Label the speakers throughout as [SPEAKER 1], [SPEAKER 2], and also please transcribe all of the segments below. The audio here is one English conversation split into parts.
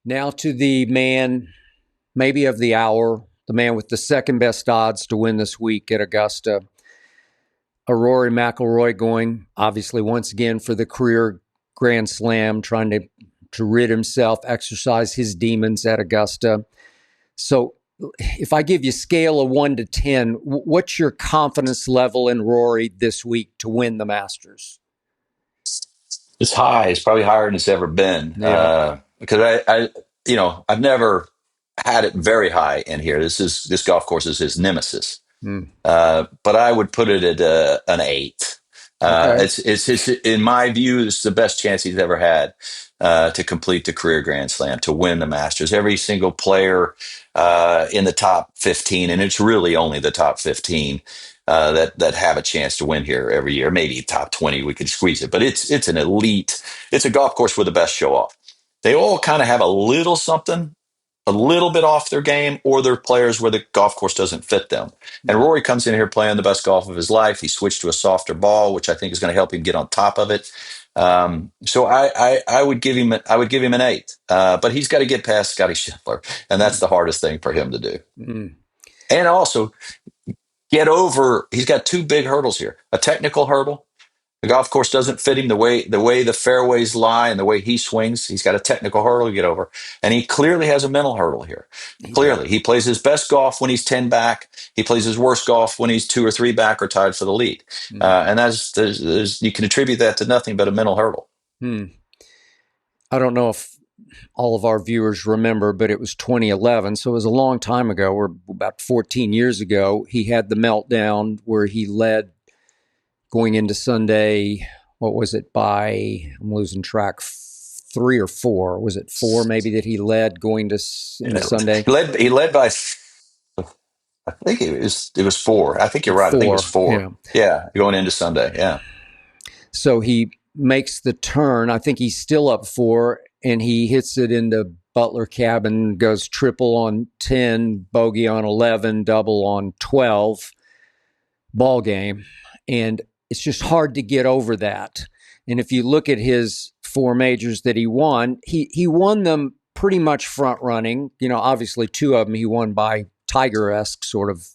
[SPEAKER 1] Now to the man, maybe of the hour, the man with the second best odds to win this week at Augusta. A Rory McIlroy going, obviously, once again for the career Grand Slam, trying to rid himself, exercise his demons at Augusta. So if I give you a scale of 1 to 10, what's your confidence level in Rory this week to win the Masters?
[SPEAKER 2] It's high. It's probably higher than it's ever been.
[SPEAKER 1] Yeah.
[SPEAKER 2] Because I've never had it very high in here. This golf course is his nemesis.
[SPEAKER 1] Mm.
[SPEAKER 2] But I would put it at an 8.
[SPEAKER 1] Okay.
[SPEAKER 2] It's his, in my view, it's the best chance he's ever had to complete the career Grand Slam, to win the Masters. Every single player in the top 15, and it's really only the top 15 that have a chance to win here every year. Maybe top 20, we could squeeze it, but it's an elite. It's a golf course with the best show off. They all kind of have a little something, a little bit off their game, or they're players where the golf course doesn't fit them. And
[SPEAKER 1] Mm.
[SPEAKER 2] Rory comes in here playing the best golf of his life. He switched to a softer ball, which I think is going to help him get on top of it. So I would give him an 8, but he's got to get past Scotty Scheffler, and that's
[SPEAKER 1] Mm.
[SPEAKER 2] the hardest thing for him to do.
[SPEAKER 1] Mm.
[SPEAKER 2] And also get over. He's got two big hurdles here: a technical hurdle. The golf course doesn't fit him the way the fairways lie and the way he swings. He's got a technical hurdle to get over, and he clearly has a mental hurdle here.
[SPEAKER 1] He does.
[SPEAKER 2] Clearly, he plays his best golf when he's 10 back. He plays his worst golf when he's 2 or 3 back or tied for the lead.
[SPEAKER 1] Mm.
[SPEAKER 2] And you can attribute that to nothing but a mental hurdle.
[SPEAKER 1] Mm. I don't know if all of our viewers remember, but it was 2011. So it was a long time ago, or about 14 years ago. He had the meltdown where he led going into Sunday. What was it by? I'm losing track. 3 or 4. Was it 4 maybe that he led going into Sunday?
[SPEAKER 2] He led by, I think it was 4. I think you're right. I think it was
[SPEAKER 1] 4.
[SPEAKER 2] 4.
[SPEAKER 1] Yeah.
[SPEAKER 2] Yeah, going into Sunday. Yeah.
[SPEAKER 1] So he makes the turn. I think he's still up 4, and he hits it into Butler Cabin, goes triple on 10, bogey on 11, double on 12, ball game. And it's just hard to get over that. And if you look at his 4 majors that he won, he won them pretty much front running. Obviously 2 of them he won by Tiger-esque sort of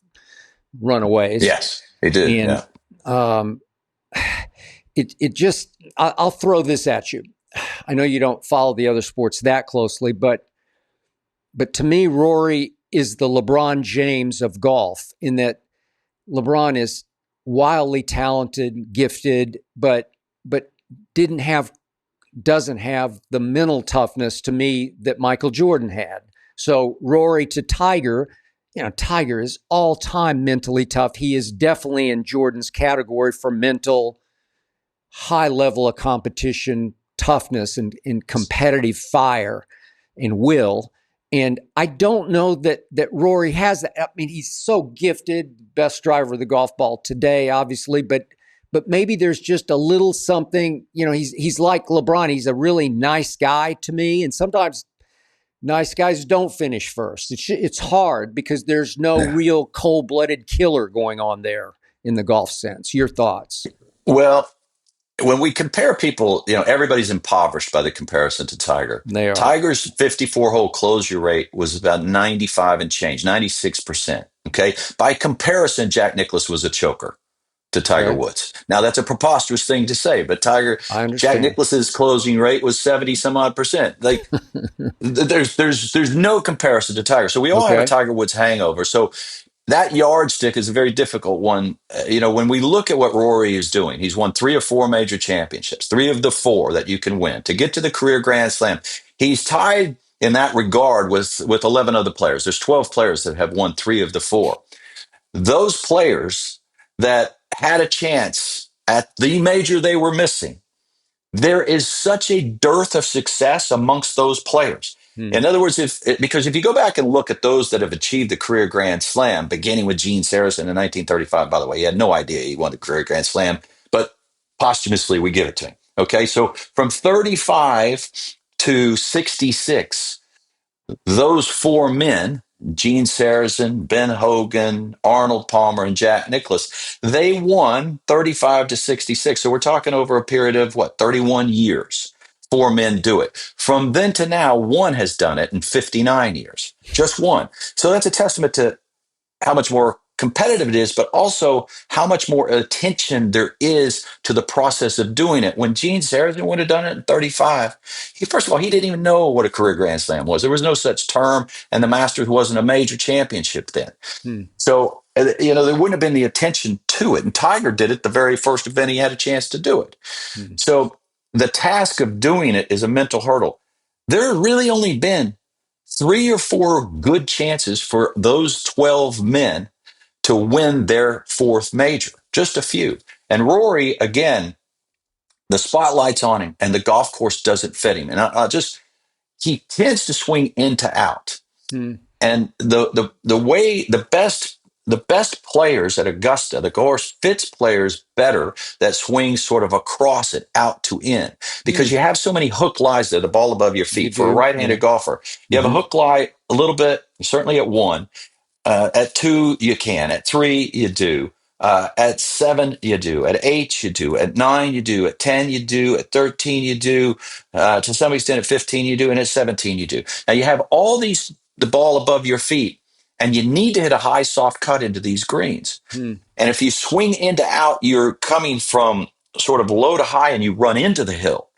[SPEAKER 1] runaways.
[SPEAKER 2] Yes, he did.
[SPEAKER 1] And
[SPEAKER 2] Yeah.
[SPEAKER 1] it just, I'll throw this at you. I know you don't follow the other sports that closely, but to me, Rory is the LeBron James of golf, in that LeBron is wildly talented, gifted, but doesn't have the mental toughness, to me, that Michael Jordan had. So Rory to Tiger, Tiger is all-time mentally tough. He is definitely in Jordan's category for mental, high level of competition, toughness, and competitive fire and will. And I don't know that Rory has that. I mean, he's so gifted, best driver of the golf ball today, obviously, but maybe there's just a little something. He's like LeBron. He's a really nice guy to me, and sometimes nice guys don't finish first. It's hard because there's no real cold-blooded killer going on there in the golf sense. Your thoughts?
[SPEAKER 2] Well, when we compare people, everybody's impoverished by the comparison to Tiger.
[SPEAKER 1] They are.
[SPEAKER 2] Tiger's 54-hole closure rate was about 95 and change, 96%. Okay. By comparison, Jack Nicklaus was a choker to Tiger
[SPEAKER 1] Okay.
[SPEAKER 2] Woods. Now, that's a preposterous thing to say, but
[SPEAKER 1] I
[SPEAKER 2] Jack
[SPEAKER 1] understand.
[SPEAKER 2] Nicklaus's closing rate was 70 some odd percent. Like, there's no comparison to Tiger. So we all have a
[SPEAKER 1] Okay.
[SPEAKER 2] Tiger Woods hangover. So that yardstick is a very difficult one. When we look at what Rory is doing, he's won 3 or 4 major championships, 3 of the 4 that you can win to get to the career Grand Slam. He's tied in that regard with 11 other players. There's 12 players that have won 3 of the 4. Those players that had a chance at the major they were missing, there is such a dearth of success amongst those players.
[SPEAKER 1] Hmm.
[SPEAKER 2] In other words, because if you go back and look at those that have achieved the career Grand Slam, beginning with Gene Sarazen in 1935, by the way, he had no idea he won the career Grand Slam, but posthumously we give it to him. Okay, so from 35 to 66, those 4 men, Gene Sarazen, Ben Hogan, Arnold Palmer, and Jack Nicklaus, they won 35 to 66. So we're talking over a period of 31 years. 4 men do it. From then to now, one has done it in 59 years. Just one. So that's a testament to how much more competitive it is, but also how much more attention there is to the process of doing it. When Gene Sarazen would have done it in 35, first of all, he didn't even know what a career Grand Slam was. There was no such term, and the Masters wasn't a major championship then.
[SPEAKER 1] Hmm.
[SPEAKER 2] So, there wouldn't have been the attention to it. And Tiger did it the very first event he had a chance to do it.
[SPEAKER 1] Hmm.
[SPEAKER 2] So the task of doing it is a mental hurdle. There have really only been 3 or 4 good chances for those 12 men to win their 4th major, just a few. And Rory, again, the spotlight's on him and the golf course doesn't fit him. And he tends to swing into out.
[SPEAKER 1] Hmm.
[SPEAKER 2] And the way the best players at Augusta, the course fits players better that swing sort of across it out to in, because you have so many hook lies there, the ball above your feet.
[SPEAKER 1] You
[SPEAKER 2] For a
[SPEAKER 1] do.
[SPEAKER 2] right-handed
[SPEAKER 1] Yeah.
[SPEAKER 2] golfer, you have a hook lie a little bit, certainly at 1. At 2, you can. At 3, you do. At 7, you do. At 8, you do. At 9, you do. At 10, you do. At 13, you do. To some extent, at 15, you do. And at 17, you do. Now, you have all the ball above your feet, and you need to hit a high soft cut into these greens.
[SPEAKER 1] Hmm.
[SPEAKER 2] And if you swing into out, you're coming from sort of low to high and you run into the hill.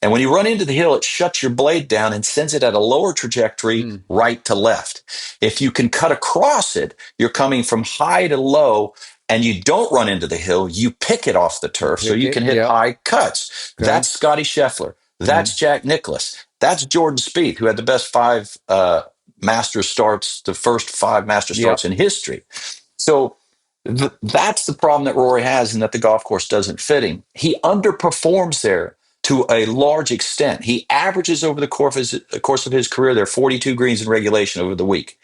[SPEAKER 2] And when you run into the hill, it shuts your blade down and sends it at a lower trajectory right to left. If you can cut across it, you're coming from high to low and you don't run into the hill, you pick it off the turf so you can hit high cuts.
[SPEAKER 1] Okay.
[SPEAKER 2] That's Scotty Scheffler. That's Jack Nicklaus. That's Jordan Spieth, who had the best 5 Masters starts, the first 5 Masters starts in history. So that's the problem that Rory has, and that the golf course doesn't fit him. He underperforms there to a large extent. He averages over the course of his career there 42 greens in regulation over the week.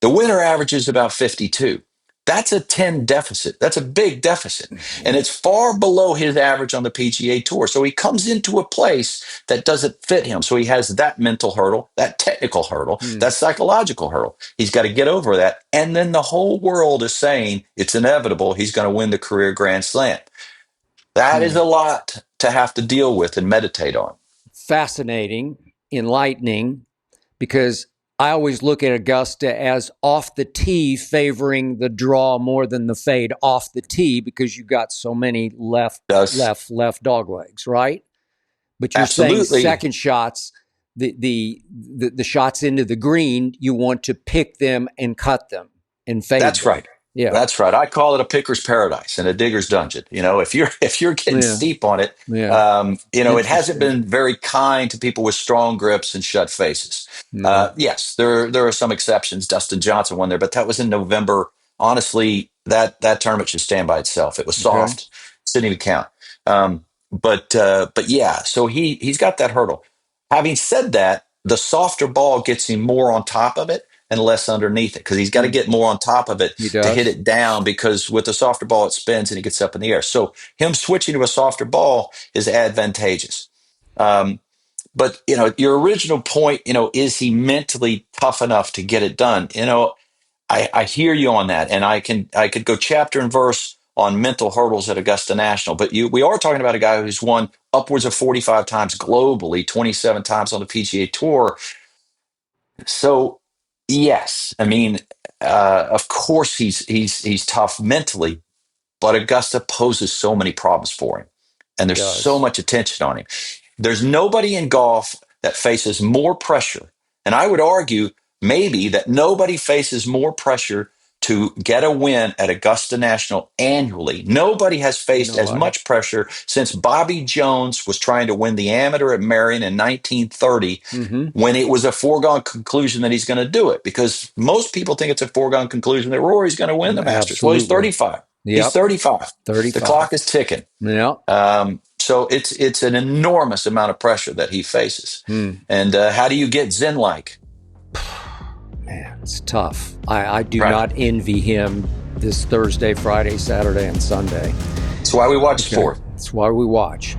[SPEAKER 2] The winner averages about 52. That's a 10 deficit. That's a big deficit. And it's far below his average on the PGA Tour. So he comes into a place that doesn't fit him. So he has that mental hurdle, that technical hurdle, that psychological hurdle. He's got to get over that. And then the whole world is saying it's inevitable he's going to win the career Grand Slam. That is a lot to have to deal with and meditate on.
[SPEAKER 1] Fascinating, enlightening, because I always look at Augusta as off the tee favoring the draw more than the fade off the tee, because you got so many left dog legs, right? But you're saying second shots, the shots into the green, you want to pick them and cut them and fade.
[SPEAKER 2] That's
[SPEAKER 1] them.
[SPEAKER 2] right. Yeah, that's right. I call it a picker's paradise and a digger's dungeon. If you're getting steep on it, it hasn't been very kind to people with strong grips and shut faces. Yes, there are some exceptions. Dustin Johnson won there, but that was in November. Honestly, that tournament should stand by itself. It was soft, didn't even count. But yeah, so he's got that hurdle. Having said that, the softer ball gets him more on top of it and less underneath it, because he's got to get more on top of it to hit it down, because with the softer ball, it spins and it gets up in the air. So him switching to a softer ball is advantageous. But, your original point, is he mentally tough enough to get it done? I hear you on that. And I could go chapter and verse on mental hurdles at Augusta National. But we are talking about a guy who's won upwards of 45 times globally, 27 times on the PGA Tour. So, yes, I mean, of course he's tough mentally, but Augusta poses so many problems for him, and there's so much attention on him. There's nobody in golf that faces more pressure, and I would argue maybe that nobody faces more pressure to get a win at Augusta National annually. Nobody has faced as much pressure since Bobby Jones was trying to win the amateur at Marion in 1930, when it was a foregone conclusion that he's going to do it, because most people think it's a foregone conclusion that Rory's going to win the Masters.
[SPEAKER 1] Absolutely.
[SPEAKER 2] Well, he's 35. He's 35. The clock is ticking.
[SPEAKER 1] Yeah.
[SPEAKER 2] So it's an enormous amount of pressure that he faces. And how do you get zen-like?
[SPEAKER 1] Man, it's tough. I do not envy him this Thursday, Friday, Saturday, and Sunday.
[SPEAKER 2] That's why we watch sport.
[SPEAKER 1] That's why we watch.